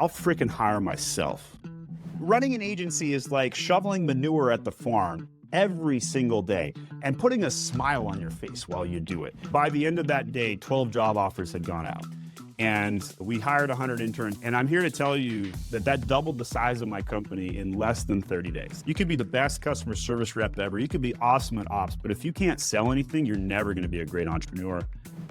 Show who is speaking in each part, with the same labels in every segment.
Speaker 1: I'll freaking hire myself. Running an agency is like shoveling manure at the farm every single day and putting a smile on your face while you do it. By the end of that day, 12 job offers had gone out. And we hired 100 interns. And I'm here to tell you that that doubled the size of my company in less than 30 days. You could be the best customer service rep ever. You could be awesome at ops, but if you can't sell anything, you're never going to be a great entrepreneur.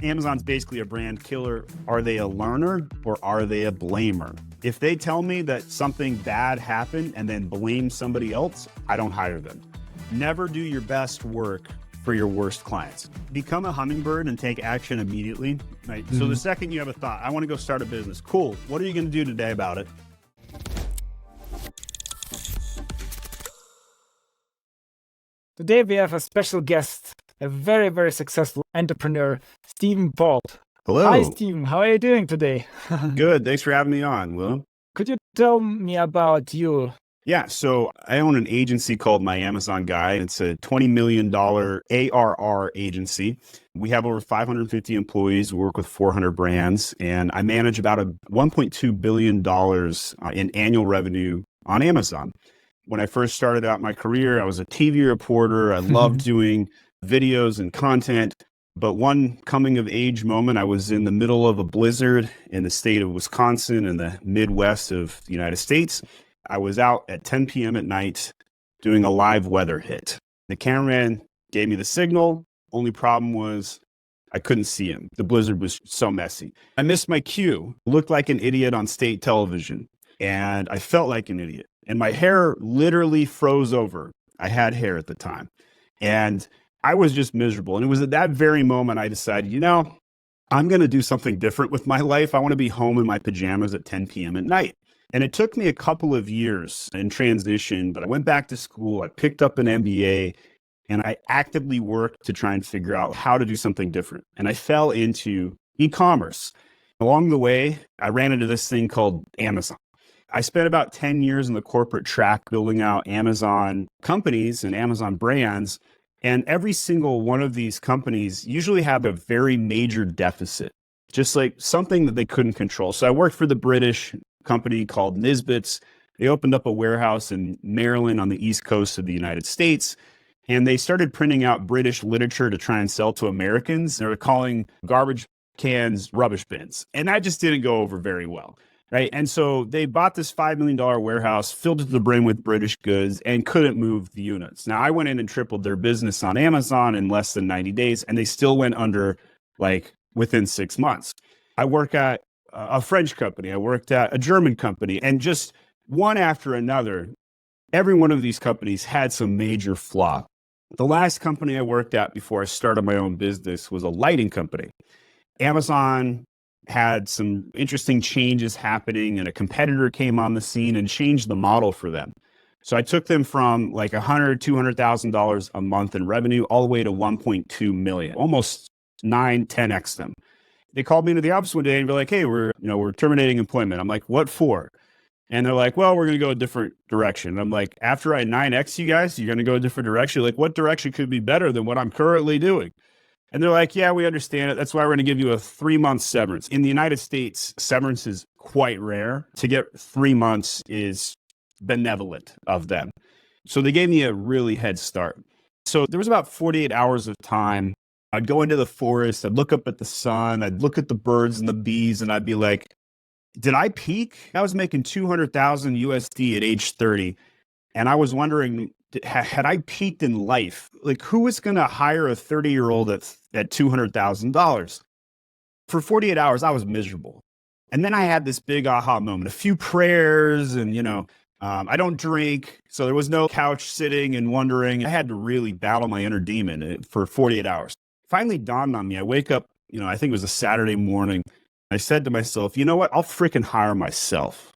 Speaker 1: Amazon's basically a brand killer. Are they a learner or are they a blamer? If they tell me that something bad happened and then blame somebody else, I don't hire them. Never do your best work for your worst clients. Become a hummingbird and take action immediately. Right? Mm-hmm. So the second you have a thought, I want to go start a business. Cool. What are you going to do today about it?
Speaker 2: Today we have a special guest, a very, very successful entrepreneur, Stephen Bolt.
Speaker 1: Hello.
Speaker 2: Hi, Stephen. How are you doing today?
Speaker 1: Good. Thanks for having me on, Will.
Speaker 2: Could you tell me about you?
Speaker 1: Yeah, so I own an agency called My Amazon Guy. It's a $20 million ARR agency. We have over 550 employees. We work with 400 brands, and I manage about $1.2 billion in annual revenue on Amazon. When I first started out my career, I was a TV reporter. I loved doing videos and content. But one coming of age moment, I was in the middle of a blizzard in the state of Wisconsin in the Midwest of the United States. I was out at 10 p.m. at night doing a live weather hit. The cameraman gave me the signal. Only problem was I couldn't see him. The blizzard was so messy. I missed my cue, looked like an idiot on state television, and I felt like an idiot. And my hair literally froze over. I had hair at the time. And I was just miserable. And it was at that very moment I decided, I'm going to do something different with my life. I want to be home in my pajamas at 10 p.m. at night. And it took me a couple of years in transition, but I went back to school. I picked up an MBA and I actively worked to try and figure out how to do something different. And I fell into e-commerce. Along the way, I ran into this thing called Amazon. I spent about 10 years in the corporate track building out Amazon companies and Amazon brands. And every single one of these companies usually have a very major deficit, just like something that they couldn't control. So I worked for the British company called Nisbets. They opened up a warehouse in Maryland on the East Coast of the United States. And they started printing out British literature to try and sell to Americans. They were calling garbage cans rubbish bins. And that just didn't go over very well. Right. And so they bought this $5 million warehouse, filled it to the brim with British goods, and couldn't move the units. Now, I went in and tripled their business on Amazon in less than 90 days, and they still went under within 6 months. I work at a French company. I worked at a German company, and just one after another, every one of these companies had some major flaw. The last company I worked at before I started my own business was a lighting company. Amazon had some interesting changes happening, and a competitor came on the scene and changed the model for them. So I took them from like $100,000, $200,000 a month in revenue all the way to 1.2 million, almost 10x them. They called me into the office one day and be like, hey, we're terminating employment. I'm like, what for? And they're like, well, we're going to go a different direction. And I'm like, after I 9x you guys, you're going to go a different direction? Like, what direction could be better than what I'm currently doing? And they're like, yeah, we understand it. That's why we're going to give you a 3-month severance. In the United States, severance is quite rare. To get 3 months is benevolent of them. So they gave me a really head start. So there was about 48 hours of time. I'd go into the forest. I'd look up at the sun. I'd look at the birds and the bees. And I'd be like, did I peak? I was making 200,000 USD at age 30. And I was wondering, had I peaked in life? Like, who is going to hire a 30-year-old at $200,000? For 48 hours, I was miserable. And then I had this big aha moment, a few prayers, and, I don't drink. So there was no couch sitting and wondering. I had to really battle my inner demon for 48 hours. Finally dawned on me. I wake up, I think it was a Saturday morning. I said to myself, you know what? I'll freaking hire myself.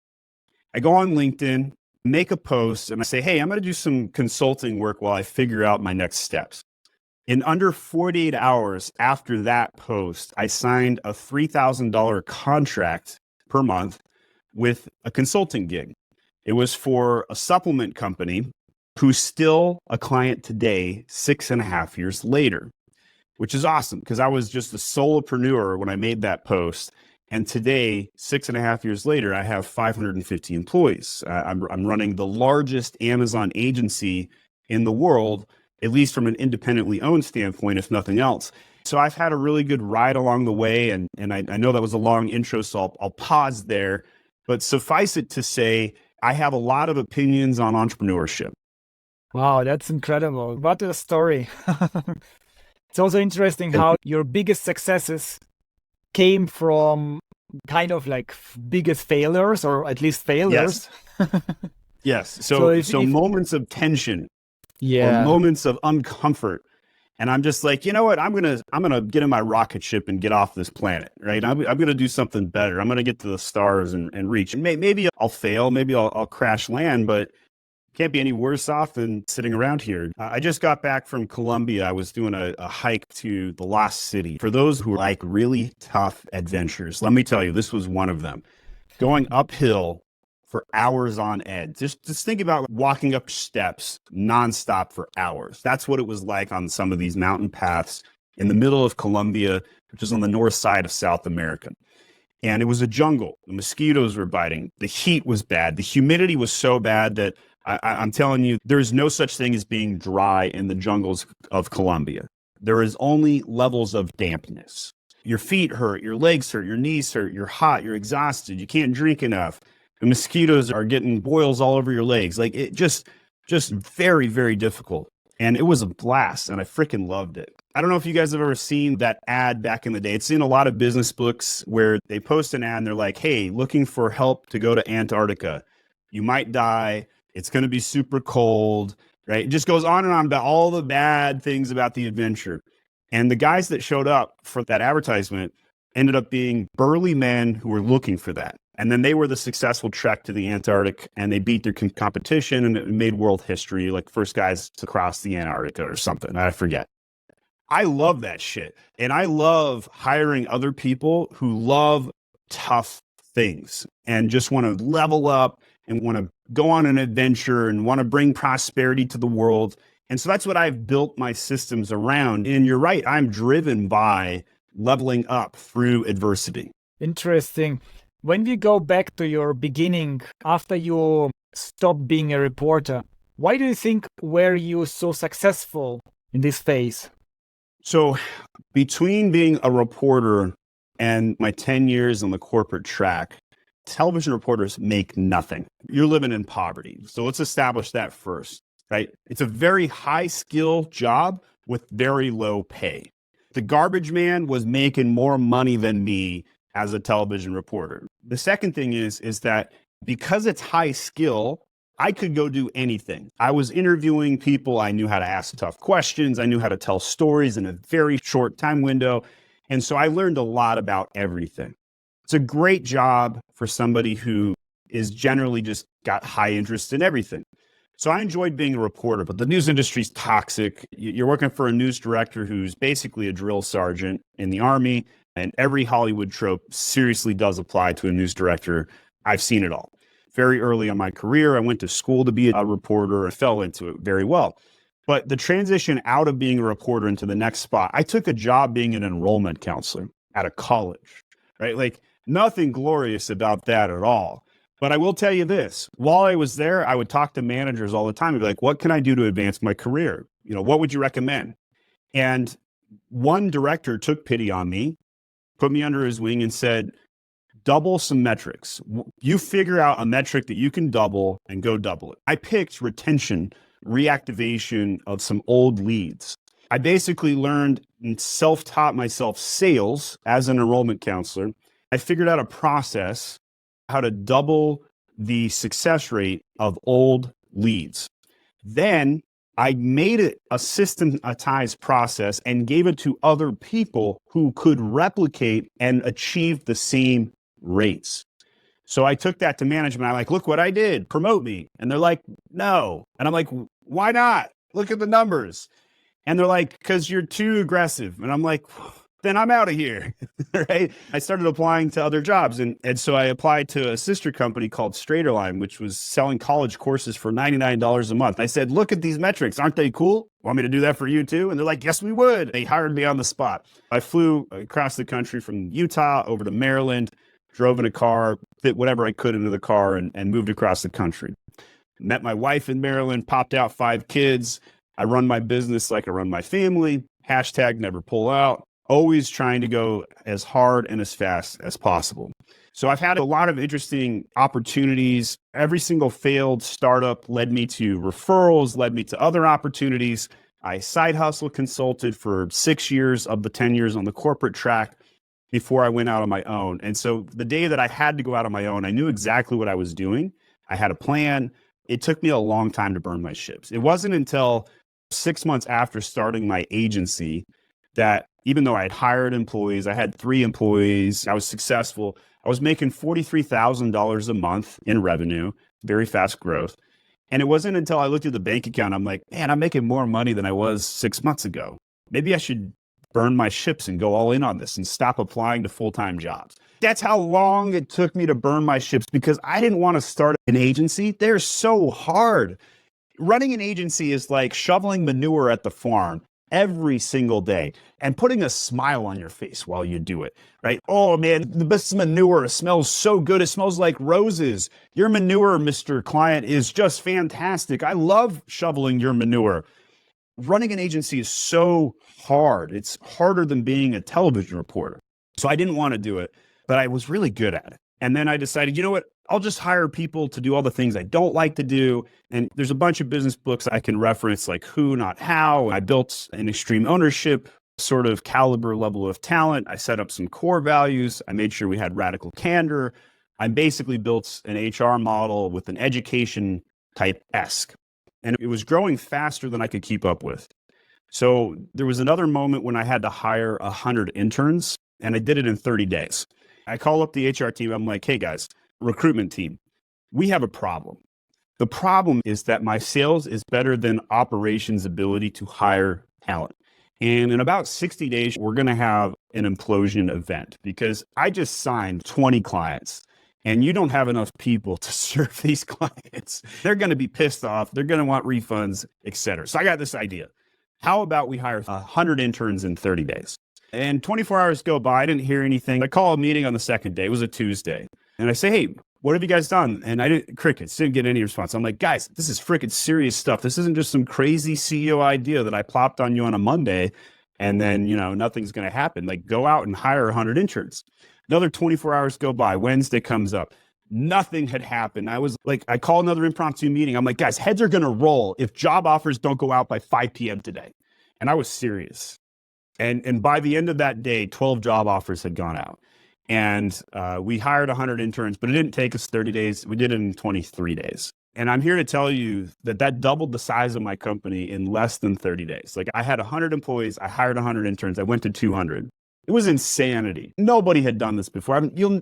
Speaker 1: I go on LinkedIn, make a post, and I say, hey, I'm going to do some consulting work while I figure out my next steps. In under 48 hours after that post, I signed a $3,000 contract per month with a consulting gig. It was for a supplement company who's still a client today, 6.5 years later, which is awesome because I was just a solopreneur when I made that post. And today, 6.5 years later, I have 550 employees. I'm running the largest Amazon agency in the world, at least from an independently owned standpoint, if nothing else. So I've had a really good ride along the way. And I know that was a long intro, so I'll pause there. But suffice it to say, I have a lot of opinions on entrepreneurship.
Speaker 2: Wow, that's incredible. What a story. It's also interesting how your biggest successes came from kind of like biggest failures, or at least failures.
Speaker 1: Yes. So moments of tension or moments of uncomfort. And I'm just like, you know what? I'm gonna get in my rocket ship and get off this planet, right? I'm gonna do something better. I'm gonna get to the stars and reach. And maybe I'll fail, maybe I'll crash land, but can't be any worse off than sitting around here. I just got back from Colombia. I was doing a hike to the Lost City. For those who like really tough adventures, let me tell you, this was one of them. Going uphill for hours on end. Just think about walking up steps nonstop for hours. That's what it was like on some of these mountain paths in the middle of Colombia, which is on the north side of South America. And it was a jungle. The mosquitoes were biting. The heat was bad. The humidity was so bad that I'm telling you, there's no such thing as being dry in the jungles of Colombia. There is only levels of dampness. Your feet hurt, your legs hurt, your knees hurt, you're hot, you're exhausted, you can't drink enough. The mosquitoes are getting boils all over your legs. Like it just very, very difficult. And it was a blast, and I freaking loved it. I don't know if you guys have ever seen that ad back in the day. It's in a lot of business books where they post an ad and they're like, hey, looking for help to go to Antarctica. You might die. It's going to be super cold, right? It just goes on and on about all the bad things about the adventure. And the guys that showed up for that advertisement ended up being burly men who were looking for that. And then they were the successful trek to the Antarctic, and they beat their competition, and it made world history, like first guys to cross the Antarctica or something. I forget. I love that shit. And I love hiring other people who love tough things and just want to level up and want to go on an adventure and want to bring prosperity to the world. And so that's what I've built my systems around. And you're right, I'm driven by leveling up through adversity.
Speaker 2: Interesting. When we go back to your beginning, after you stopped being a reporter, why do you think were you so successful in this phase?
Speaker 1: So between being a reporter and my 10 years on the corporate track, television reporters make nothing. You're living in poverty. So let's establish that first, right? It's a very high skill job with very low pay. The garbage man was making more money than me as a television reporter. The second thing is that because it's high skill, I could go do anything. I was interviewing people. I knew how to ask tough questions. I knew how to tell stories in a very short time window. And so I learned a lot about everything. It's a great job for somebody who is generally just got high interest in everything. So I enjoyed being a reporter, but the news industry is toxic. You're working for a news director who's basically a drill sergeant in the Army, and every Hollywood trope seriously does apply to a news director. I've seen it all. Very early in my career, I went to school to be a reporter and fell into it very well. But the transition out of being a reporter into the next spot, I took a job being an enrollment counselor at a college, right? Like nothing glorious about that at all. But I will tell you this, while I was there, I would talk to managers all the time and be like, what can I do to advance my career? You know, what would you recommend? And one director took pity on me, put me under his wing and said, double some metrics. You figure out a metric that you can double and go double it. I picked retention, reactivation of some old leads. I basically learned and self-taught myself sales as an enrollment counselor. I figured out a process how to double the success rate of old leads. Then I made it a systematized process and gave it to other people who could replicate and achieve the same rates. So I took that to management. I'm like, look what I did, promote me. And they're like, no. And I'm like, why not? Look at the numbers. And they're like, because you're too aggressive. And I'm like, then I'm out of here, right? I started applying to other jobs. And so I applied to a sister company called Straighterline, which was selling college courses for $99 a month. I said, look at these metrics. Aren't they cool? Want me to do that for you too? And they're like, yes, we would. They hired me on the spot. I flew across the country from Utah over to Maryland. drove in a car, fit whatever I could into the car, and moved across the country. Met my wife in Maryland, popped out 5 kids. I run my business like I run my family. Hashtag never pull out. Always trying to go as hard and as fast as possible. So I've had a lot of interesting opportunities. Every single failed startup led me to referrals, led me to other opportunities. I side hustle consulted for 6 years of the 10 years on the corporate track before I went out on my own. And so the day that I had to go out on my own, I knew exactly what I was doing. I had a plan. It took me a long time to burn my ships. It wasn't until 6 months after starting my agency that, even though I had hired employees, I had 3 employees, I was successful. I was making $43,000 a month in revenue, very fast growth. And it wasn't until I looked at the bank account, I'm like, man, I'm making more money than I was 6 months ago. Maybe I should burn my ships and go all in on this and stop applying to full-time jobs. That's how long it took me to burn my ships, because I didn't want to start an agency. They're so hard. Running an agency is like shoveling manure at the farm every single day and putting a smile on your face while you do it, right? Oh man, the best manure smells so good. It smells like roses. Your manure, Mr. Client, is just fantastic. I love shoveling your manure. Running an agency is so hard. It's harder than being a television reporter. So I didn't want to do it, but I was really good at it. And then I decided, you know what? I'll just hire people to do all the things I don't like to do. And there's a bunch of business books I can reference, like Who, Not How. I built an extreme ownership sort of caliber level of talent. I set up some core values. I made sure we had radical candor. I basically built an HR model with an education type esque. And it was growing faster than I could keep up with. So there was another moment when I had to hire 100 interns, and I did it in 30 days. I call up the HR team. I'm like, hey guys, recruitment team, we have a problem. The problem is that my sales is better than operations ability to hire talent. And in about 60 days, we're going to have an implosion event, because I just signed 20 clients and you don't have enough people to serve these clients. They're going to be pissed off. They're going to want refunds, et cetera. So I got this idea. How about we hire 100 interns in 30 days? And 24 hours go by. I didn't hear anything. I call a meeting on the second day. It was a Tuesday. And I say, hey, what have you guys done? And I didn't, crickets, didn't get any response. I'm like, guys, this is freaking serious stuff. This isn't just some crazy CEO idea that I plopped on you on a Monday and then, nothing's going to happen. Like, go out and hire 100 interns. Another 24 hours go by. Wednesday comes up. Nothing had happened. I was like, I call another impromptu meeting. I'm like, guys, heads are going to roll if job offers don't go out by 5 p.m. today. And I was serious. And by the end of that day, 12 job offers had gone out. And we hired 100 interns, but it didn't take us 30 days. We did it in 23 days. And I'm here to tell you that doubled the size of my company in less than 30 days. Like, I had 100 employees. I hired 100 interns. I went to 200. It was insanity. Nobody had done this before.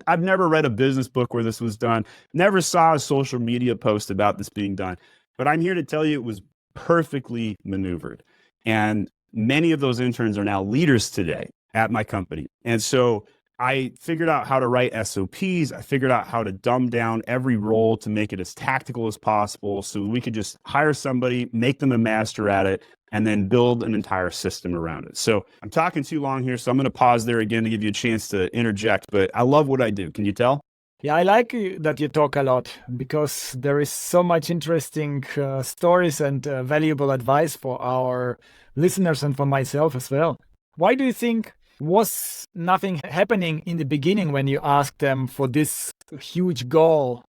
Speaker 1: I've never read a business book where this was done. Never saw a social media post about this being done. But I'm here to tell you it was perfectly maneuvered. And many of those interns are now leaders today at my company. And so I figured out how to write SOPs. I figured out how to dumb down every role to make it as tactical as possible, so we could just hire somebody, make them a master at it, and then build an entire system around it. So I'm talking too long here, so I'm going to pause there again to give you a chance to interject, but I love what I do. Can you tell?
Speaker 2: Yeah, I like that you talk a lot, because there is so much interesting stories and valuable advice for our listeners and for myself as well. Why do you think was nothing happening in the beginning when you asked them for this huge goal?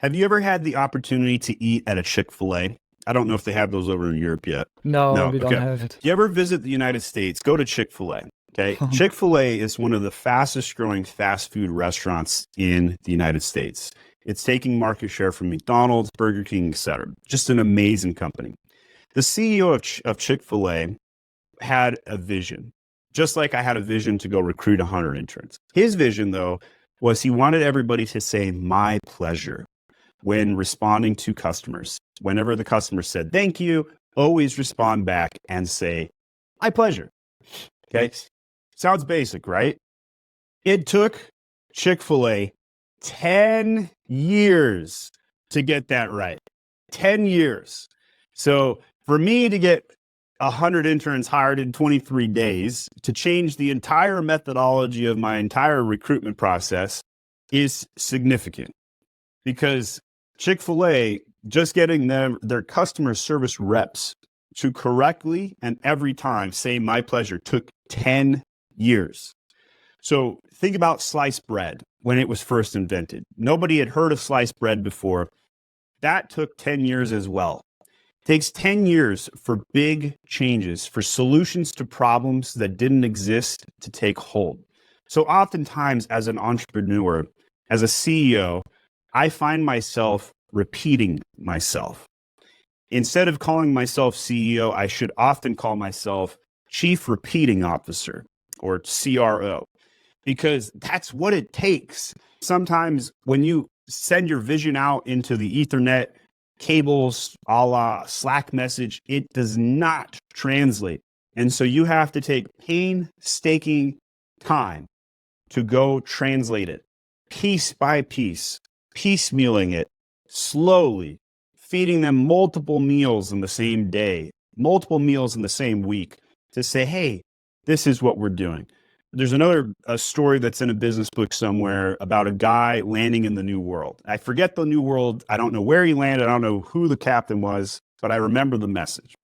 Speaker 1: Have you ever had the opportunity to eat at a Chick-fil-A? I don't know if they have those over in Europe yet.
Speaker 2: No, we don't have it.
Speaker 1: You ever visit the United States, go to Chick-fil-A. Okay. Chick-fil-A is one of the fastest growing fast food restaurants in the United States. It's taking market share from McDonald's, Burger King, et cetera. Just an amazing company. The CEO of Chick-fil-A had a vision, just like I had a vision to go recruit 100 interns. His vision, though, was he wanted everybody to say, my pleasure, when responding to customers. Whenever the customer said, thank you, always respond back and say, my pleasure. Okay. Sounds basic, right? It took Chick-fil-A 10 years to get that right. 10 years. So for me to get 100 interns hired in 23 days, to change the entire methodology of my entire recruitment process, is significant because Chick-fil-A, just getting their customer service reps to correctly and every time say my pleasure took 10 years. So think about sliced bread when it was first invented. Nobody had heard of sliced bread before. That took 10 years as well. It takes 10 years for big changes, for solutions to problems that didn't exist to take hold. So oftentimes as an entrepreneur, as a CEO, I find myself repeating myself. Instead of calling myself CEO, I should often call myself Chief Repeating Officer or CRO, because that's what it takes. Sometimes when you send your vision out into the Ethernet cables, a la Slack message, it does not translate. And so you have to take painstaking time to go translate it piece by piece, piecemealing it slowly, feeding them multiple meals in the same day, multiple meals in the same week to say, hey, this is what we're doing. There's a story that's in a business book somewhere about a guy landing in the new world. I forget the new world. I don't know where he landed. I don't know who the captain was, but I remember the message.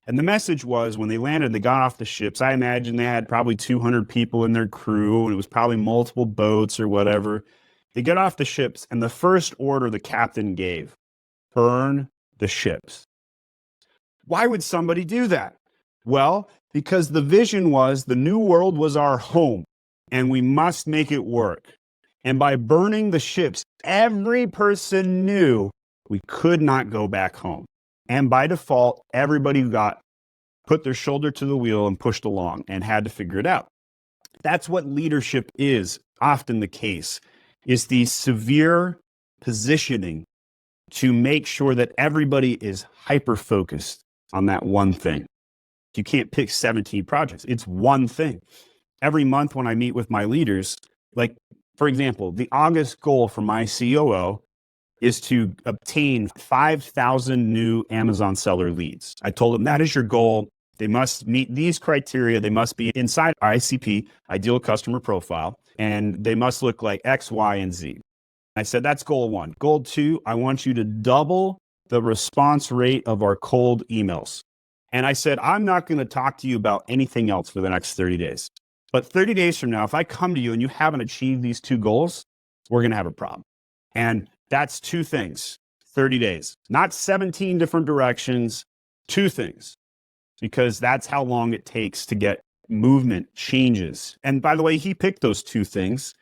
Speaker 1: And the message was when they landed, they got off the ships. I imagine they had probably 200 people in their crew, and it was probably multiple boats or whatever. They get off the ships, and the first order the captain gave, burn the ships. Why would somebody do that? Well, because the vision was the new world was our home, and we must make it work. And by burning the ships, every person knew we could not go back home. And by default, everybody put their shoulder to the wheel and pushed along and had to figure it out. That's what leadership is often the case, is the severe positioning to make sure that everybody is hyper-focused on that one thing. You can't pick 17 projects. It's one thing. Every month when I meet with my leaders, like, for example, the August goal for my COO is to obtain 5,000 new Amazon seller leads. I told them that is your goal. They must meet these criteria. They must be inside ICP, ideal customer profile, and they must look like X, Y, and Z. I said, that's goal one. Goal two, I want you to double the response rate of our cold emails. And I said, I'm not going to talk to you about anything else for the next 30 days. But 30 days from now, if I come to you and you haven't achieved these two goals, we're going to have a problem. And that's two things, 30 days, not 17 different directions, two things, because that's how long it takes to get movement changes. And by the way, he picked those two things.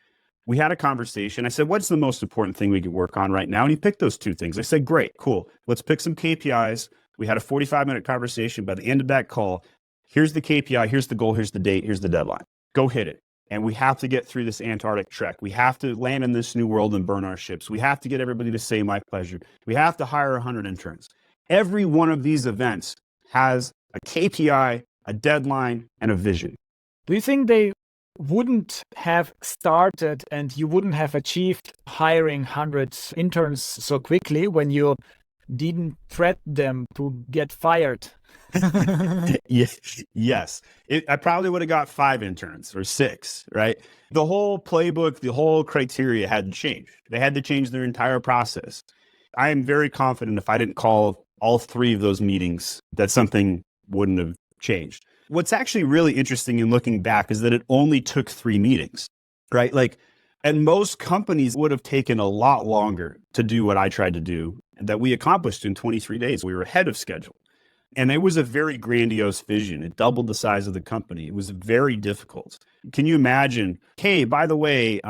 Speaker 1: We had a conversation. I said, what's the most important thing we could work on right now? And he picked those two things. I said, great, cool. Let's pick some KPIs. We had a 45-minute conversation. By the end of that call, here's the KPI, here's the goal, here's the date, here's the deadline. Go hit it. And we have to get through this Antarctic trek. We have to land in this new world and burn our ships. We have to get everybody to say my pleasure. We have to hire 100 interns. Every one of these events has a KPI, a deadline, and a vision.
Speaker 2: Do you think they wouldn't have started and you wouldn't have achieved hiring 100 interns so quickly when you didn't threaten them to get fired?
Speaker 1: Yes. I probably would have got 5 interns or 6, right? The whole playbook, the whole criteria had to change. They had to change their entire process. I am very confident if I didn't call all 3 of those meetings, that something wouldn't have changed. What's actually really interesting in looking back is that it only took 3 meetings, right? And most companies would have taken a lot longer to do what I tried to do that we accomplished in 23 days. We were ahead of schedule. And it was a very grandiose vision. It doubled the size of the company. It was very difficult. Can you imagine, hey, by the way,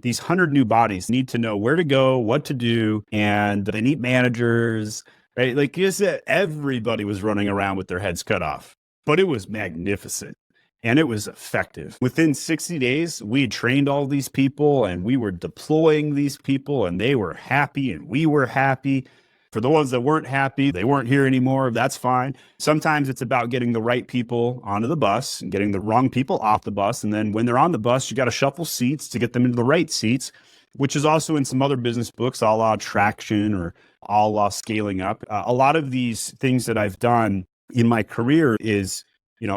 Speaker 1: these 100 new bodies need to know where to go, what to do, and they need managers, right? Like you said, everybody was running around with their heads cut off, but it was magnificent and it was effective. Within 60 days, we had trained all these people and we were deploying these people and they were happy and we were happy. For the ones that weren't happy, they weren't here anymore. That's fine. Sometimes it's about getting the right people onto the bus and getting the wrong people off the bus. And then when they're on the bus, you got to shuffle seats to get them into the right seats, which is also in some other business books, a la traction or a la scaling up. A lot of these things that I've done in my career is,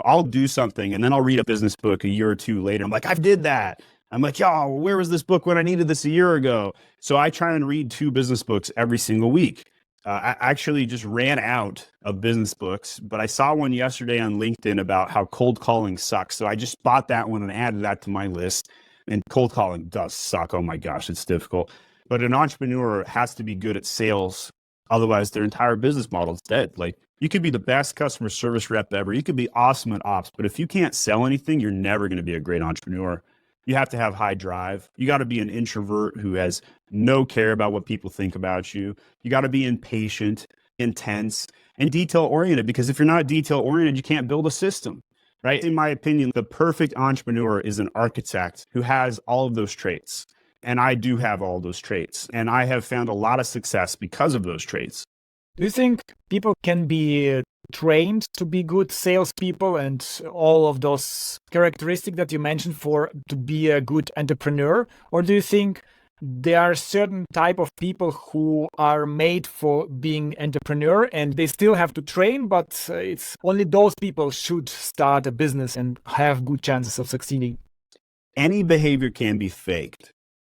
Speaker 1: I'll do something and then I'll read a business book a year or two later. I'm like, I did that. I'm like, yo, where was this book when I needed this a year ago? So I try and read 2 business books every single week. I actually just ran out of business books, but I saw one yesterday on LinkedIn about how cold calling sucks. So I just bought that one and added that to my list. And cold calling does suck. Oh my gosh, it's difficult. But an entrepreneur has to be good at sales. Otherwise, their entire business model is dead. Like, you could be the best customer service rep ever. You could be awesome at ops, but if you can't sell anything, you're never going to be a great entrepreneur. You have to have high drive. You got to be an introvert who has no care about what people think about you. You got to be impatient, intense, and detail oriented, because if you're not detail oriented, you can't build a system, right? In my opinion, the perfect entrepreneur is an architect who has all of those traits. And I do have all those traits. And I have found a lot of success because of those traits.
Speaker 2: Do you think people can be trained to be good salespeople and all of those characteristics that you mentioned for to be a good entrepreneur? Or do you think there are certain type of people who are made for being entrepreneur and they still have to train, but it's only those people should start a business and have good chances of succeeding?
Speaker 1: Any behavior can be faked.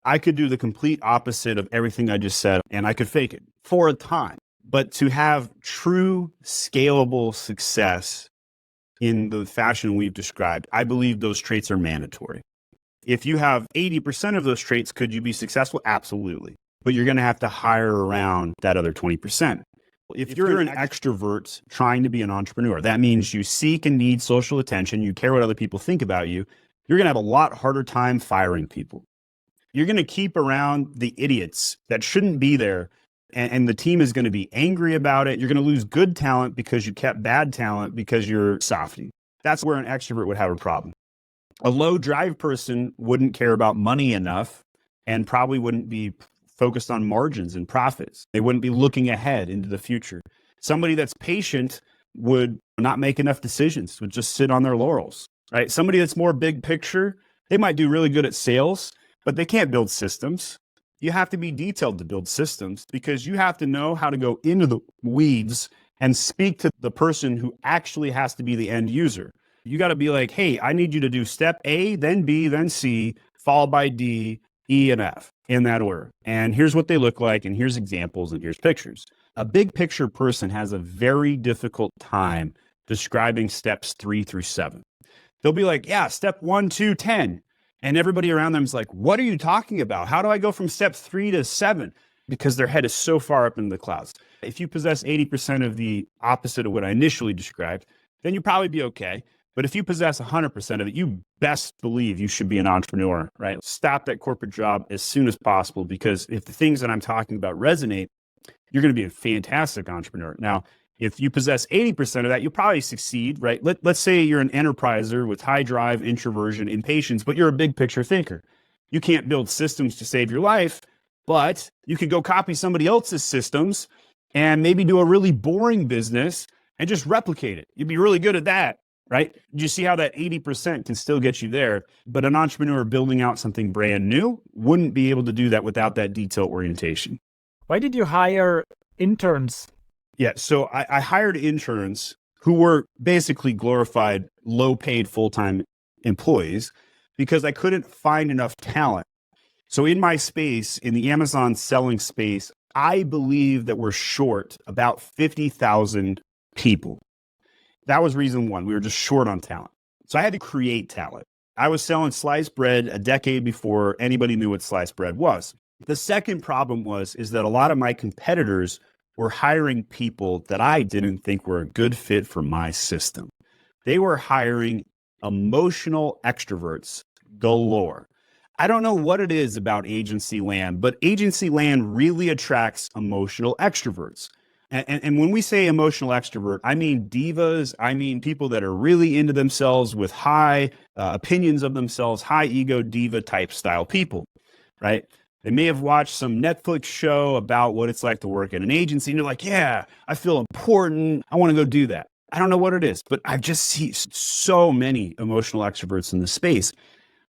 Speaker 1: I could do the complete opposite of everything I just said, and I could fake it for a time. But to have true scalable success in the fashion we've described, I believe those traits are mandatory. If you have 80% of those traits, could you be successful? Absolutely. But you're going to have to hire around that other 20%. If you're an extrovert trying to be an entrepreneur, that means you seek and need social attention, you care what other people think about you, you're going to have a lot harder time firing people. You're going to keep around the idiots that shouldn't be there, and the team is going to be angry about it. You're going to lose good talent because you kept bad talent because you're softy. That's where an extrovert would have a problem. A low drive person wouldn't care about money enough and probably wouldn't be focused on margins and profits. They wouldn't be looking ahead into the future. Somebody that's patient would not make enough decisions, would just sit on their laurels, right? Somebody that's more big picture, they might do really good at sales, but they can't build systems. You have to be detailed to build systems because you have to know how to go into the weeds and speak to the person who actually has to be the end user. You got to be like, hey, I need you to do step A, then B, then C, followed by D, E, and F in that order. And here's what they look like, and here's examples, and here's pictures. A big picture person has a very difficult time describing steps 3 through 7. They'll be like, yeah, step 1, 2, 10. And everybody around them is like, what are you talking about? How do I go from step 3 to 7? Because their head is so far up in the clouds. If you possess 80% of the opposite of what I initially described, then you'll probably be okay. But if you possess 100% of it, you best believe you should be an entrepreneur, right? Stop that corporate job as soon as possible, because if the things that I'm talking about resonate, you're going to be a fantastic entrepreneur. Now, if you possess 80% of that, you'll probably succeed, right? Let's say you're an enterpriser with high drive, introversion, impatience, but you're a big picture thinker. You can't build systems to save your life, but you could go copy somebody else's systems and maybe do a really boring business and just replicate it. You'd be really good at that, right? You see how that 80% can still get you there, but an entrepreneur building out something brand new wouldn't be able to do that without that detail orientation.
Speaker 2: Why did you hire interns?
Speaker 1: Yeah, so I hired interns who were basically glorified, low-paid full-time employees because I couldn't find enough talent. So in my space, in the Amazon selling space, I believe that we're short about 50,000 people. That was reason one. We were just short on talent. So I had to create talent. I was selling sliced bread a decade before anybody knew what sliced bread was. The second problem is that a lot of my competitors were hiring people that I didn't think were a good fit for my system. They were hiring emotional extroverts galore. I don't know what it is about agency land, but agency land really attracts emotional extroverts. And when we say emotional extrovert, I mean divas. I mean people that are really into themselves with high opinions of themselves, high ego diva type style people, right? They may have watched some Netflix show about what it's like to work at an agency, and they're like, yeah, I feel important. I want to go do that. I don't know what it is, but I just see so many emotional extroverts in the space.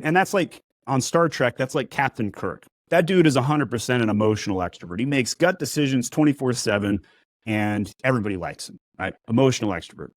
Speaker 1: And that's like on Star Trek, that's like Captain Kirk. That dude is 100% an emotional extrovert. He makes gut decisions 24/7, and everybody likes him, right? Emotional extrovert.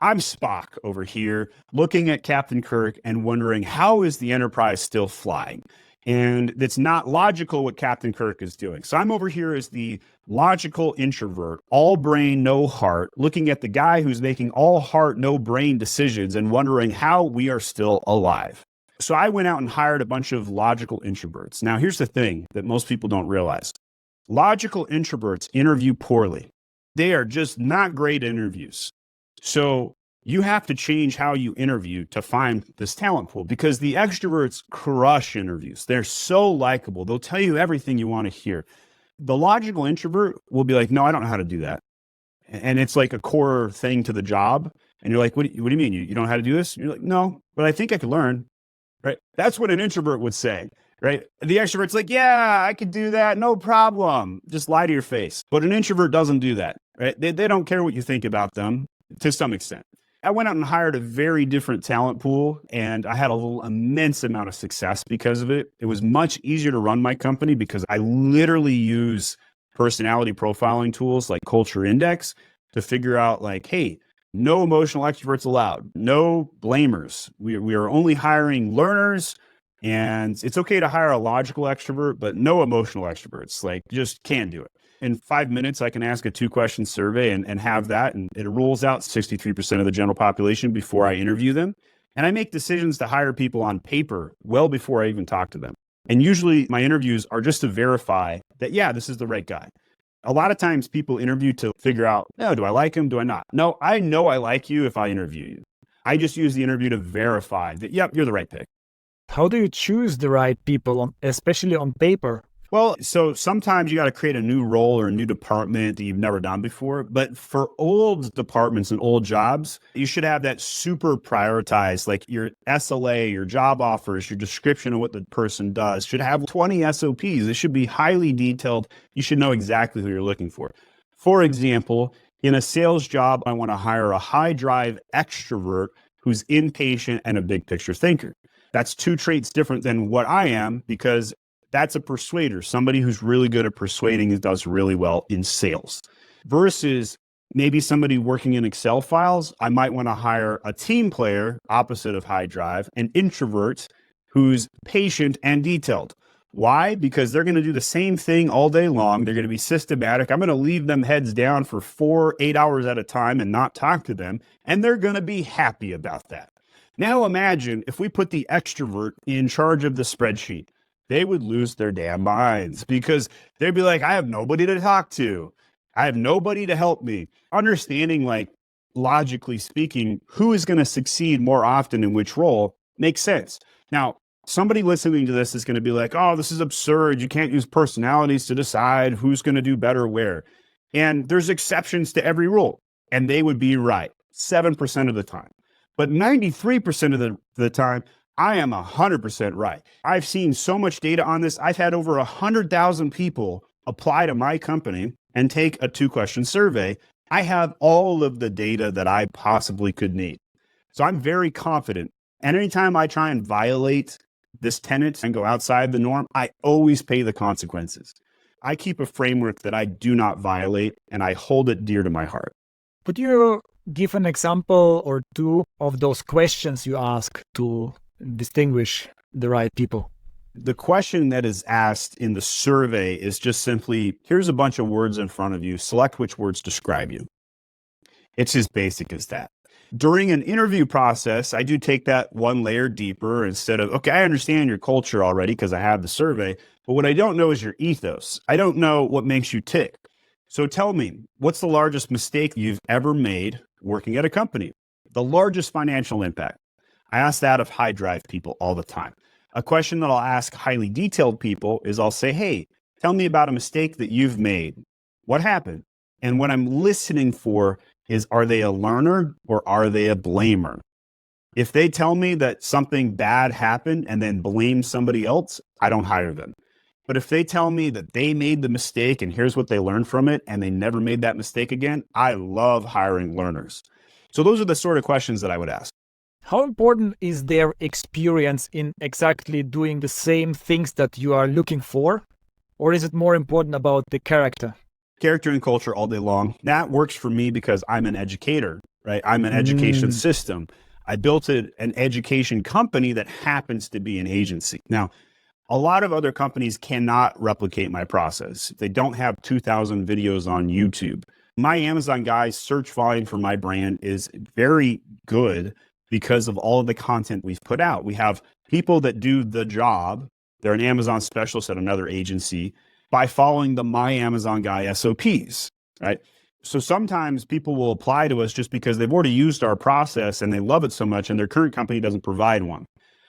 Speaker 1: I'm Spock over here looking at Captain Kirk and wondering, how is the Enterprise still flying? And it's not logical what Captain Kirk is doing. So I'm over here as the logical introvert, all brain, no heart, looking at the guy who's making all heart, no brain decisions and wondering how we are still alive. So I went out and hired a bunch of logical introverts. Now, here's the thing that most people don't realize. Logical introverts interview poorly. They are just not great interviews. So you have to change how you interview to find this talent pool, because the extroverts crush interviews. They're so likable. They'll tell you everything you want to hear. The logical introvert will be like, no, I don't know how to do that. And it's like a core thing to the job. And you're like, what do you mean? You don't know how to do this? And you're like, no, but I think I could learn. Right? That's what an introvert would say. Right? The extrovert's like, yeah, I could do that. No problem. Just lie to your face. But an introvert doesn't do that. Right? They don't care what you think about them to some extent. I went out and hired a very different talent pool, and I had immense amount of success because of it. It was much easier to run my company because I literally use personality profiling tools like Culture Index to figure out like, hey, no emotional extroverts allowed, no blamers. We are only hiring learners, and it's okay to hire a logical extrovert, but no emotional extroverts. Like, just can't do it. In 5 minutes, I can ask a 2-question survey and have that, and it rules out 63% of the general population before I interview them. And I make decisions to hire people on paper well before I even talk to them. And usually my interviews are just to verify that, yeah, this is the right guy. A lot of times people interview to figure out, no, do I like him? Do I not? No, I know I like you if I interview you. I just use the interview to verify that, yep, you're the right pick.
Speaker 2: How do you choose the right people, especially on paper?
Speaker 1: Well, so sometimes you got to create a new role or a new department that you've never done before. But for old departments and old jobs, you should have that super prioritized, like your SLA, your job offers, your description of what the person does should have 20 SOPs. It should be highly detailed. You should know exactly who you're looking for. For example, in a sales job, I want to hire a high drive extrovert who's impatient and a big picture thinker. That's 2 traits different than what I am, because that's a persuader, somebody who's really good at persuading and does really well in sales. Versus maybe somebody working in Excel files, I might want to hire a team player, opposite of high drive, an introvert who's patient and detailed. Why? Because they're going to do the same thing all day long. They're going to be systematic. I'm going to leave them heads down for 8 hours at a time and not talk to them, and they're going to be happy about that. Now imagine if we put the extrovert in charge of the spreadsheet. They would lose their damn minds, because they'd be like, I have nobody to talk to. I have nobody to help me. Understanding, like, logically speaking, who is going to succeed more often in which role makes sense. Now, somebody listening to this is going to be like, oh, this is absurd. You can't use personalities to decide who's going to do better where. And there's exceptions to every rule. And they would be right 7% of the time. But 93% of the time, I am 100% right. I've seen so much data on this. I've had over 100,000 people apply to my company and take a 2-question survey. I have all of the data that I possibly could need. So I'm very confident. And anytime I try and violate this tenet and go outside the norm, I always pay the consequences. I keep a framework that I do not violate, and I hold it dear to my heart.
Speaker 2: Could you give an example or 2 of those questions you ask to distinguish the right people?
Speaker 1: The question that is asked in the survey is just simply, here's a bunch of words in front of you. Select which words describe you. It's as basic as that. During an interview process, I do take that one layer deeper. Instead of, okay, I understand your culture already because I have the survey, but what I don't know is your ethos. I don't know what makes you tick. So tell me, what's the largest mistake you've ever made working at a company? The largest financial impact. I ask that of high drive people all the time. A question that I'll ask highly detailed people is I'll say, hey, tell me about a mistake that you've made. What happened? And what I'm listening for is, are they a learner or are they a blamer? If they tell me that something bad happened and then blame somebody else, I don't hire them. But if they tell me that they made the mistake and here's what they learned from it and they never made that mistake again, I love hiring learners. So those are the sort of questions that I would ask.
Speaker 2: How important is their experience in exactly doing the same things that you are looking for? Or is it more important about the character?
Speaker 1: Character and culture all day long. That works for me because I'm an educator, right? I'm an education system. I built an education company that happens to be an agency. Now, a lot of other companies cannot replicate my process. They don't have 2,000 videos on YouTube. My Amazon guys search volume for my brand is very good because of all of the content we've put out. We have people that do the job. They're an Amazon specialist at another agency by following the My Amazon Guy SOPs, right? So sometimes people will apply to us just because they've already used our process and they love it so much and their current company doesn't provide one.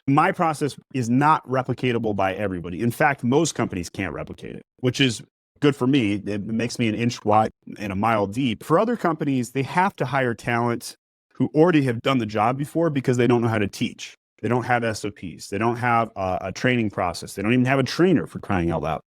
Speaker 1: My process is not replicatable by everybody. In fact, most companies can't replicate it, which is good for me. It makes me an inch wide and a mile deep. For other companies, they have to hire talent who already have done the job before because they don't know how to teach. They don't have SOPs. They don't have a training process. They don't even have a trainer, for crying out loud.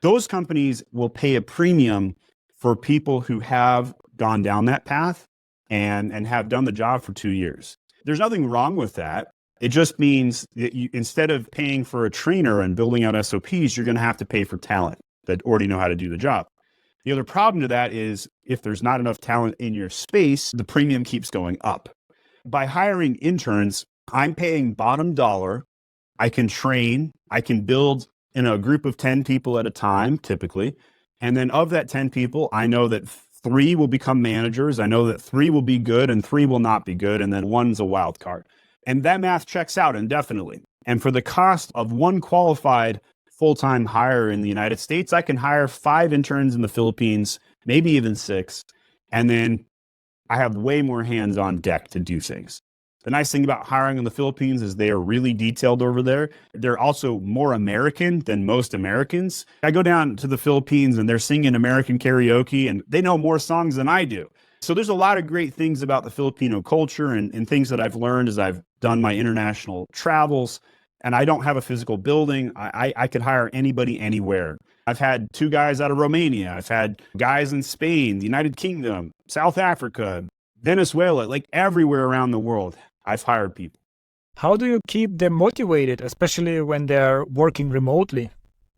Speaker 1: Those companies will pay a premium for people who have gone down that path and have done the job for 2 years. There's nothing wrong with that. It just means that instead of paying for a trainer and building out SOPs, you're going to have to pay for talent that already know how to do the job. The other problem to that is if there's not enough talent in your space, the premium keeps going up. By hiring interns, I'm paying bottom dollar. I can train, I can build in a group of 10 people at a time, typically. And then of that 10 people, I know that 3 will become managers. I know that 3 will be good and 3 will not be good. And then 1's a wild card. And that math checks out indefinitely. And for the cost of 1 qualified full-time hire in the United States, I can hire 5 interns in the Philippines, maybe even 6. And then I have way more hands on deck to do things. The nice thing about hiring in the Philippines is they are really detailed over there. They're also more American than most Americans. I go down to the Philippines and they're singing American karaoke and they know more songs than I do. So there's a lot of great things about the Filipino culture and things that I've learned as I've done my international travels. And I don't have a physical building. I could hire anybody anywhere. I've had 2 guys out of Romania. I've had guys in Spain, the United Kingdom, South Africa, Venezuela, like everywhere around the world. I've hired people.
Speaker 2: How do you keep them motivated, especially when they're working remotely?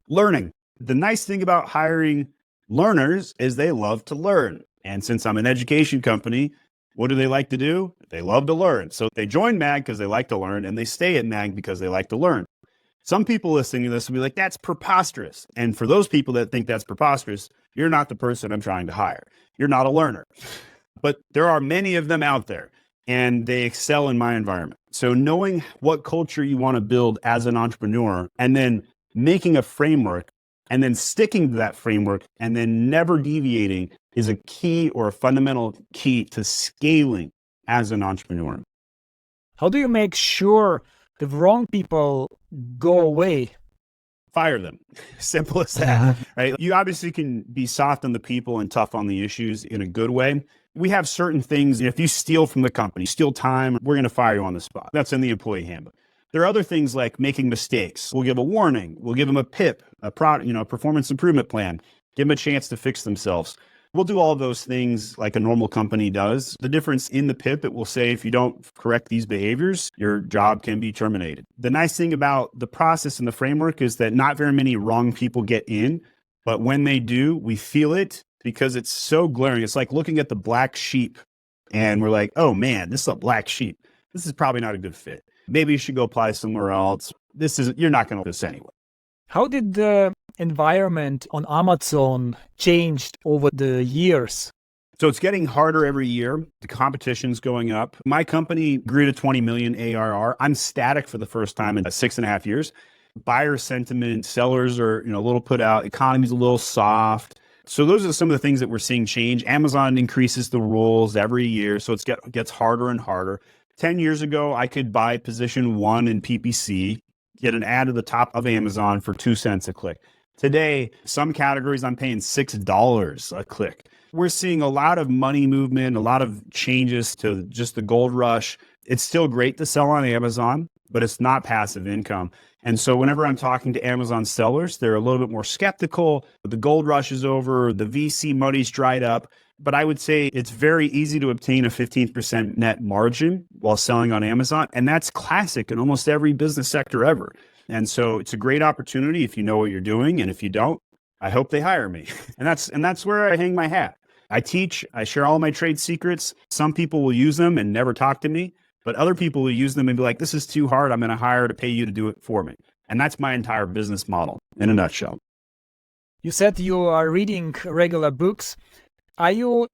Speaker 1: Learning. The nice thing about hiring learners is they love to learn. And since I'm an education company, what do they like to do? They love to learn. So they join MAG because they like to learn, and they stay at MAG because they like to learn. Some people listening to this will be like, that's preposterous. And for those people that think that's preposterous, you're not the person I'm trying to hire. You're not a learner. But there are many of them out there, and they excel in my environment. So knowing what culture you want to build as an entrepreneur, and then making a framework, and then sticking to that framework, and then never deviating is a key or a fundamental key to scaling as an entrepreneur.
Speaker 2: How do you make sure the wrong people go away?
Speaker 1: Fire them. Simple as that, right? You obviously can be soft on the people and tough on the issues in a good way. We have certain things. If you steal from the company, steal time, we're going to fire you on the spot. That's in the employee handbook. There are other things like making mistakes. We'll give a warning. We'll give them a PIP, a performance improvement plan. Give them a chance to fix themselves. We'll do all of those things like a normal company does. The difference in the PIP, it will say if you don't correct these behaviors, your job can be terminated. The nice thing about the process and the framework is that not very many wrong people get in, but when they do, we feel it because it's so glaring. It's like looking at the black sheep and we're like, oh man, this is a black sheep. This is probably not a good fit. Maybe you should go apply somewhere else. You're not going to do this anyway.
Speaker 2: How did the environment on Amazon change over the years?
Speaker 1: So it's getting harder every year. The competition's going up. My company grew to 20 million ARR. I'm static for the first time in 6.5 years. Buyer sentiment, sellers are a little put out. Economy's a little soft. So those are some of the things that we're seeing change. Amazon increases the rules every year, so it gets harder and harder. 10 years ago, I could buy position 1 in PPC, get an ad at the top of Amazon for 2 cents a click. Today, some categories I'm paying $6 a click. We're seeing a lot of money movement, a lot of changes to just the gold rush. It's still great to sell on Amazon, but it's not passive income. And so whenever I'm talking to Amazon sellers, they're a little bit more skeptical. The gold rush is over, the VC money's dried up. But I would say it's very easy to obtain a 15% net margin while selling on Amazon. And that's classic in almost every business sector ever. And so it's a great opportunity if you know what you're doing. And if you don't, I hope they hire me. And that's where I hang my hat. I teach, I share all my trade secrets. Some people will use them and never talk to me, but other people will use them and be like, this is too hard. I'm going to hire to pay you to do it for me. And that's my entire business model in a nutshell.
Speaker 2: You said you are reading regular books. Are you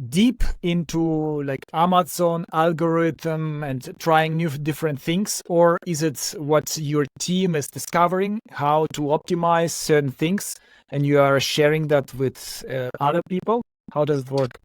Speaker 2: deep into like Amazon algorithm and trying new different things, or is it what your team is discovering how to optimize certain things and you are sharing that with other people? How does it work?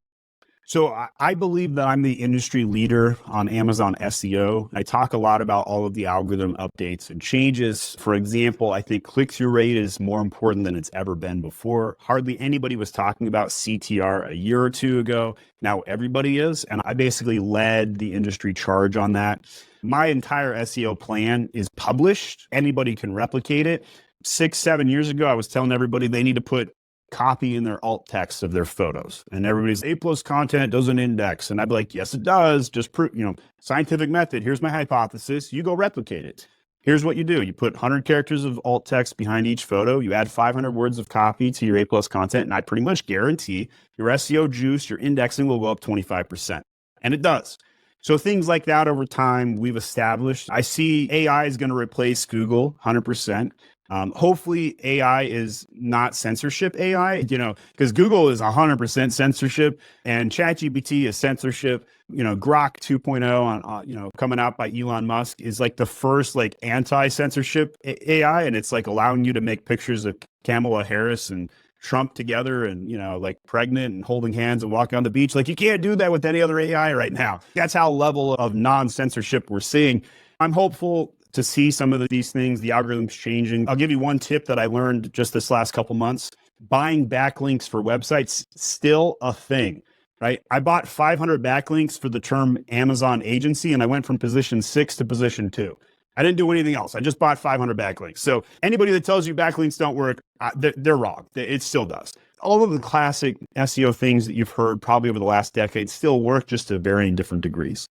Speaker 1: So I believe that I'm the industry leader on Amazon SEO. I talk a lot about all of the algorithm updates and changes. For example, I think click-through rate is more important than it's ever been before. Hardly anybody was talking about CTR a year or two ago. Now everybody is, and I basically led the industry charge on that. My entire SEO plan is published. Anybody can replicate it. 6-7 years ago, I was telling everybody they need to put copy in their alt text of their photos, and everybody's A+ content doesn't index, and I'd be like, yes it does, just prove, scientific method, here's my hypothesis, you go replicate it. Here's what you do: you put 100 characters of alt text behind each photo, you add 500 words of copy to your A+ content, and I pretty much guarantee your SEO juice, your indexing will go up 25%, and it does. So things like that over time we've established. I see AI is going to replace Google 100%. Hopefully AI is not censorship AI, because Google is 100% censorship and ChatGPT is censorship. Grok 2.0 on, coming out by Elon Musk is like the first like anti-censorship AI. And it's like allowing you to make pictures of Kamala Harris and Trump together and, like pregnant and holding hands and walking on the beach. Like you can't do that with any other AI right now. That's how level of non-censorship we're seeing. I'm hopeful to see some of these things, the algorithms changing. I'll give you one tip that I learned just this last couple months. Buying backlinks for websites, still a thing, right? I bought 500 backlinks for the term Amazon agency, and I went from position 6 to position 2. I didn't do anything else. I just bought 500 backlinks. So anybody that tells you backlinks don't work, they're wrong. It still does. All of the classic SEO things that you've heard probably over the last decade still work, just to varying different degrees.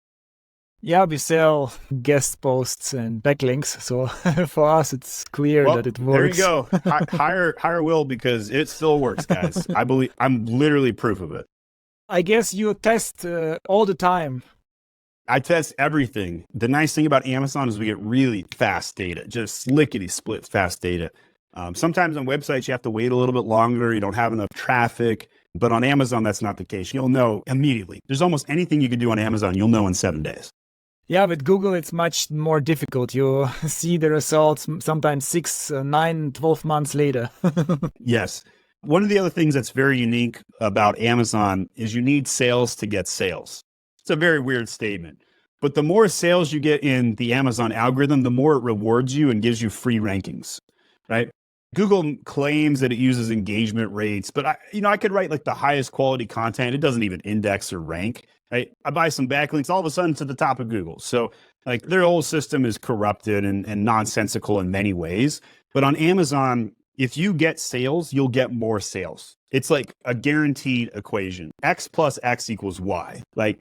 Speaker 2: Yeah, we sell guest posts and backlinks, so for us it's clear that it works.
Speaker 1: There you go. Hire Will, because it still works, guys. I believe I'm literally proof of it.
Speaker 2: I guess you test all the time.
Speaker 1: I test everything. The nice thing about Amazon is we get really fast data, just lickety-split fast data. Sometimes on websites you have to wait a little bit longer. You don't have enough traffic. But on Amazon, that's not the case. You'll know immediately. There's almost anything you can do on Amazon, you'll know in 7 days.
Speaker 2: Yeah, with Google, it's much more difficult. You see the results sometimes 6, 9, 12 months later.
Speaker 1: Yes. One of the other things that's very unique about Amazon is you need sales to get sales. It's a very weird statement. But the more sales you get in the Amazon algorithm, the more it rewards you and gives you free rankings, right? Google claims that it uses engagement rates, but I could write like the highest quality content. It doesn't even index or rank, right? I buy some backlinks, all of a sudden to the top of Google. So like their whole system is corrupted and nonsensical in many ways. But on Amazon, if you get sales, you'll get more sales. It's like a guaranteed equation. X plus X equals Y. Like,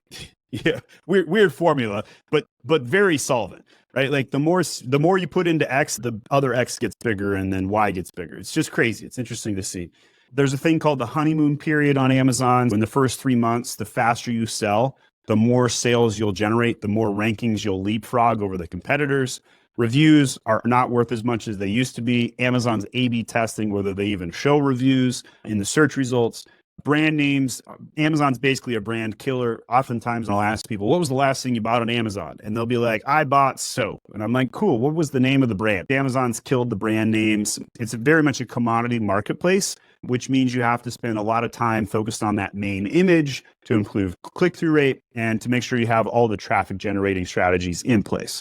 Speaker 1: yeah, weird formula, but very solvent. Right? Like the more you put into X, the other X gets bigger and then Y gets bigger. It's just crazy. It's interesting to see. There's a thing called the honeymoon period on Amazon. In the first 3 months, the faster you sell, the more sales you'll generate, the more rankings you'll leapfrog over the competitors. Reviews are not worth as much as they used to be. Amazon's A/B testing whether they even show reviews in the search results. Brand names, Amazon's basically a brand killer. Oftentimes I'll ask people, what was the last thing you bought on Amazon? And they'll be like, I bought soap. And I'm like, cool, what was the name of the brand? Amazon's killed the brand names. It's very much a commodity marketplace, which means you have to spend a lot of time focused on that main image to improve click-through rate and to make sure you have all the traffic generating strategies in place.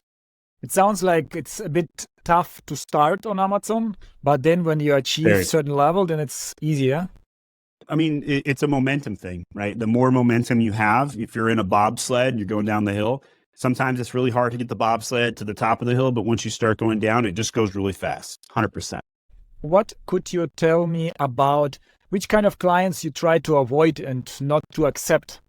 Speaker 2: It sounds like it's a bit tough to start on Amazon, but then when you achieve a certain level, then it's easier.
Speaker 1: I mean, it's a momentum thing, right? The more momentum you have, if you're in a bobsled, you're going down the hill. Sometimes it's really hard to get the bobsled to the top of the hill, but once you start going down, it just goes really fast, 100%.
Speaker 2: What could you tell me about which kind of clients you try to avoid and not to accept?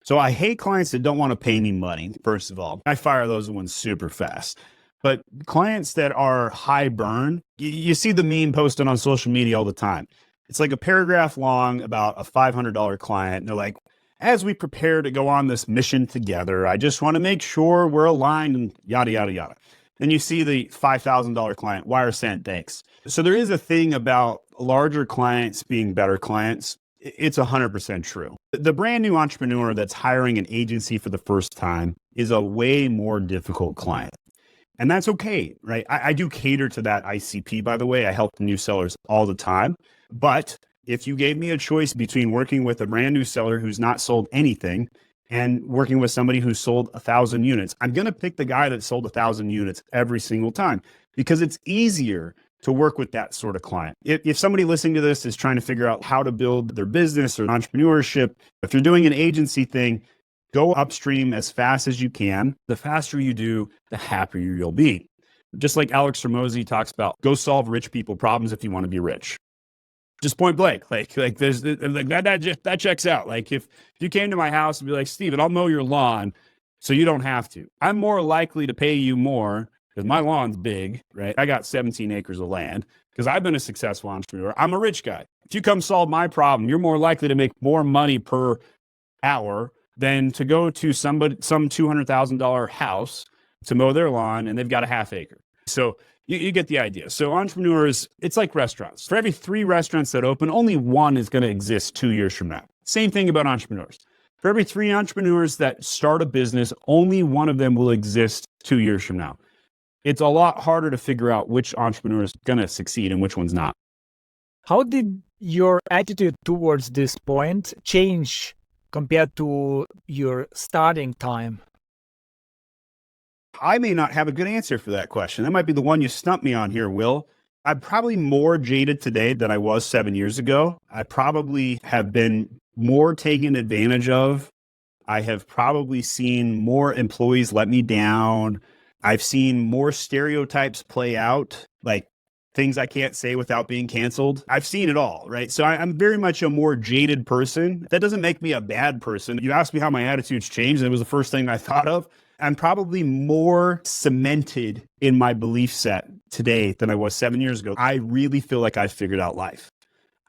Speaker 1: So I hate clients that don't want to pay me money, first of all. I fire those ones super fast. But clients that are high burn, you see the meme posted on social media all the time. It's like a paragraph long about a $500 client. And they're like, as we prepare to go on this mission together, I just want to make sure we're aligned and yada, yada, yada. Then you see the $5,000 client, wire sent, thanks. So there is a thing about larger clients being better clients. It's 100% true. The brand new entrepreneur that's hiring an agency for the first time is a way more difficult client. And that's okay, right? I do cater to that ICP, by the way. I help new sellers all the time. But if you gave me a choice between working with a brand new seller who's not sold anything and working with somebody who sold 1,000 units, I'm going to pick the guy that sold 1,000 units every single time because it's easier to work with that sort of client. If somebody listening to this is trying to figure out how to build their business or entrepreneurship, if you're doing an agency thing, go upstream as fast as you can. The faster you do, the happier you'll be. Just like Alex Hormozi talks about, go solve rich people problems if you want to be rich. Just point blank, like there's like that checks out. Like if you came to my house and be like, Steven, I'll mow your lawn so you don't have to. I'm more likely to pay you more because my lawn's big, right? I got 17 acres of land because I've been a successful entrepreneur. I'm a rich guy. If you come solve my problem, you're more likely to make more money per hour than to go to some $200,000 house to mow their lawn and they've got a half acre. So you get the idea. So entrepreneurs, it's like restaurants. For every 3 restaurants that open, only 1 is going to exist 2 years from now. Same thing about entrepreneurs. For every 3 entrepreneurs that start a business, only 1 of them will exist 2 years from now. It's a lot harder to figure out which entrepreneur is going to succeed and which one's not.
Speaker 2: How did your attitude towards this point change compared to your starting time?
Speaker 1: I may not have a good answer for that question. That might be the one you stumped me on here, Will. I'm probably more jaded today than I was 7 years ago. I probably have been more taken advantage of. I have probably seen more employees let me down. I've seen more stereotypes play out, like things I can't say without being canceled. I've seen it all, right? So I'm very much a more jaded person. That doesn't make me a bad person. You asked me how my attitude's changed, and it was the first thing I thought of. I'm probably more cemented in my belief set today than I was 7 years ago. I really feel like I've figured out life.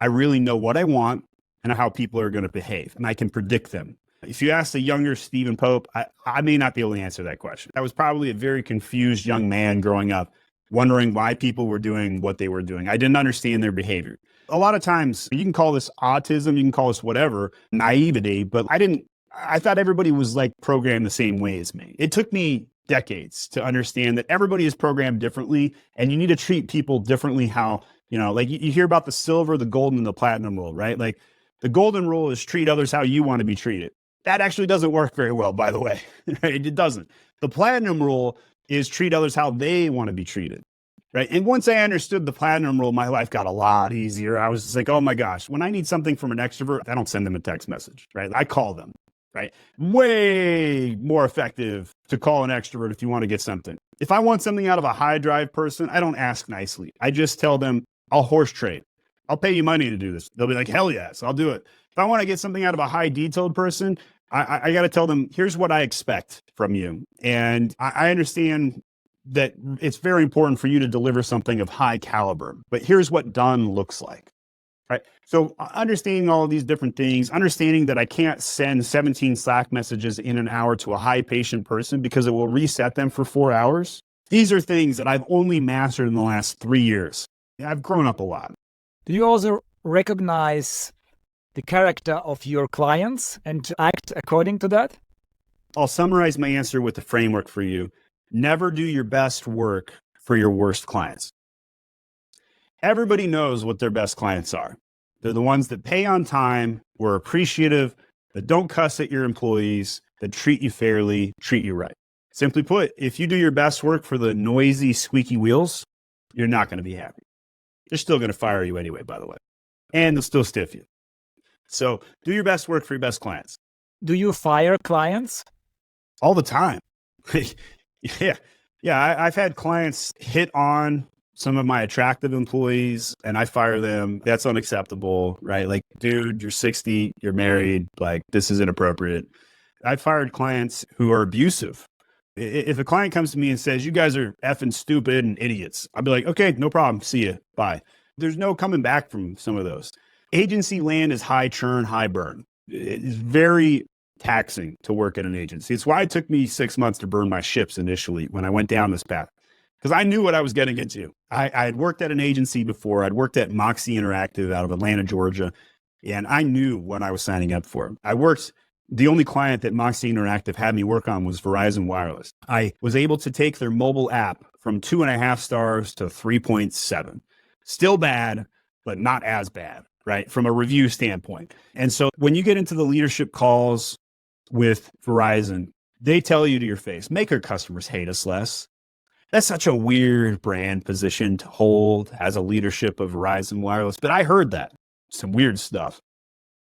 Speaker 1: I really know what I want and how people are going to behave, and I can predict them. If you ask the younger Stephen Pope, I may not be able to answer that question. I was probably a very confused young man growing up, wondering why people were doing what they were doing. I didn't understand their behavior. A lot of times, you can call this autism, you can call this whatever, naivety, but I thought everybody was like programmed the same way as me. It took me decades to understand that everybody is programmed differently and you need to treat people differently. How, like you hear about the silver, the golden, and the platinum rule, right? Like the golden rule is treat others how you want to be treated. That actually doesn't work very well, by the way. It doesn't. The platinum rule is treat others how they want to be treated, right? And once I understood the platinum rule, my life got a lot easier. I was just like, oh my gosh, when I need something from an extrovert, I don't send them a text message, right? I call them. Right? Way more effective to call an extrovert if you want to get something. If I want something out of a high drive person, I don't ask nicely. I just tell them, I'll horse trade. I'll pay you money to do this. They'll be like, hell yes, I'll do it. If I want to get something out of a high detailed person, I got to tell them, here's what I expect from you. And I understand that it's very important for you to deliver something of high caliber, but here's what done looks like. Right. So understanding all of these different things, understanding that I can't send 17 Slack messages in an hour to a high patient person because it will reset them for 4 hours. These are things that I've only mastered in the last 3 years. I've grown up a lot.
Speaker 2: Do you also recognize the character of your clients and act according to that?
Speaker 1: I'll summarize my answer with the framework for you. Never do your best work for your worst clients. Everybody knows what their best clients are. They're the ones that pay on time, were appreciative, that don't cuss at your employees, that treat you fairly, treat you right. Simply put, if you do your best work for the noisy, squeaky wheels, you're not going to be happy. They're still going to fire you anyway, by the way. And they'll still stiff you. So do your best work for your best clients.
Speaker 2: Do you fire clients?
Speaker 1: All the time. Yeah. I've had clients hit on some of my attractive employees and I fire them. That's unacceptable, right? Like, dude, you're 60, you're married, like this is inappropriate. I fired clients who are abusive. If a client comes to me and says, you guys are effing stupid and idiots, I'll be like, okay, no problem. See you. Bye. There's no coming back from some of those. Agency land is high churn, high burn. It's very taxing to work at an agency. It's why it took me 6 months to burn my ships initially when I went down this path, because I knew what I was getting into. I had worked at an agency before. I'd worked at Moxie Interactive out of Atlanta, Georgia, and I knew what I was signing up for. The only client that Moxie Interactive had me work on was Verizon Wireless. I was able to take their mobile app from 2.5 stars to 3.7. Still bad, but not as bad, right? From a review standpoint. And so when you get into the leadership calls with Verizon, they tell you to your face, make our customers hate us less. That's such a weird brand position to hold as a leadership of Verizon Wireless. But I heard that. Some weird stuff.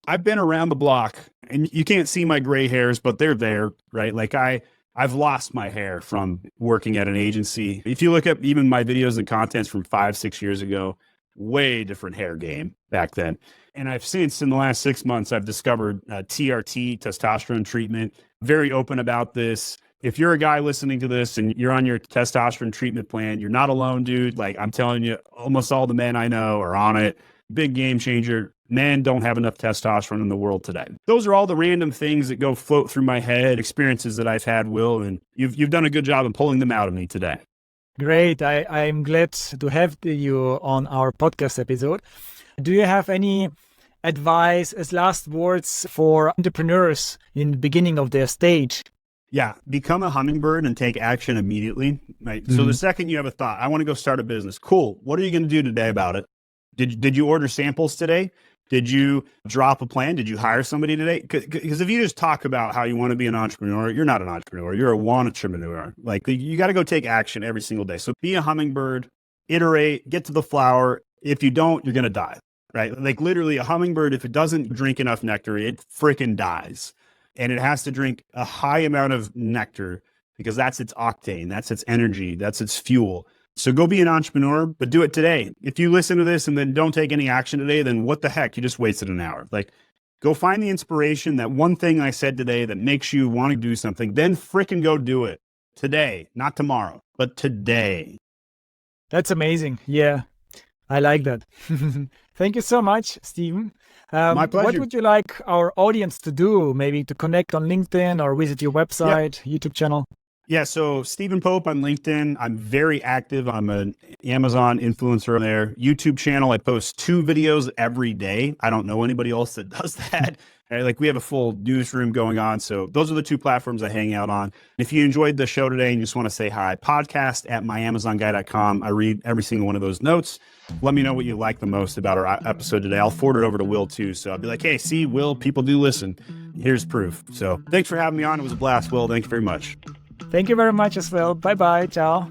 Speaker 1: I've been around the block, and you can't see my gray hairs, but they're there, right? Like I've lost my hair from working at an agency. If you look up even my videos and contents from 5-6 years ago, way different hair game back then. And I've since, in the last 6 months, I've discovered TRT, testosterone treatment. Very open about this. If you're a guy listening to this and you're on your testosterone treatment plan, you're not alone, dude. Like I'm telling you, almost all the men I know are on it. Big game changer. Men don't have enough testosterone in the world today. Those are all the random things that go float through my head, experiences that I've had, Will, and you've done a good job in pulling them out of me today.
Speaker 2: Great. I'm glad to have you on our podcast episode. Do you have any advice as last words for entrepreneurs in the beginning of their stage?
Speaker 1: Yeah, become a hummingbird and take action immediately. Right. Mm-hmm. So the second you have a thought, I want to go start a business. Cool. What are you going to do today about it? Did you order samples today? Did you drop a plan? Did you hire somebody today? Because if you just talk about how you want to be an entrepreneur, you're not an entrepreneur. You're a want-entrepreneur. Like you got to go take action every single day. So be a hummingbird, iterate, get to the flower. If you don't, you're going to die, right? Like literally a hummingbird, if it doesn't drink enough nectar, it freaking dies. And it has to drink a high amount of nectar because that's its octane, that's its energy, that's its fuel. So go be an entrepreneur, but do it today. If you listen to this and then don't take any action today, then what the heck? You just wasted an hour. Like go find the inspiration, that one thing I said today that makes you want to do something, then freaking go do it today, not tomorrow, but today.
Speaker 2: That's amazing. Yeah, I like that. Thank you so much, Stephen.
Speaker 1: My pleasure.
Speaker 2: What would you like our audience to do? Maybe to connect on LinkedIn or visit your website, YouTube channel?
Speaker 1: Yeah, so Stephen Pope on LinkedIn. I'm very active. I'm an Amazon influencer there. YouTube channel, I post 2 videos every day. I don't know anybody else that does that. Like we have a full newsroom going on. So those are the 2 platforms I hang out on. If you enjoyed the show today and you just want to say hi, podcast@myamazonguy.com. I read every single one of those notes. Let me know what you like the most about our episode today. I'll forward it over to Will too. So I'll be like, hey, see, Will, people do listen. Here's proof. So thanks for having me on. It was a blast, Will. Thank you very much.
Speaker 2: Thank you very much as well. Bye-bye. Ciao.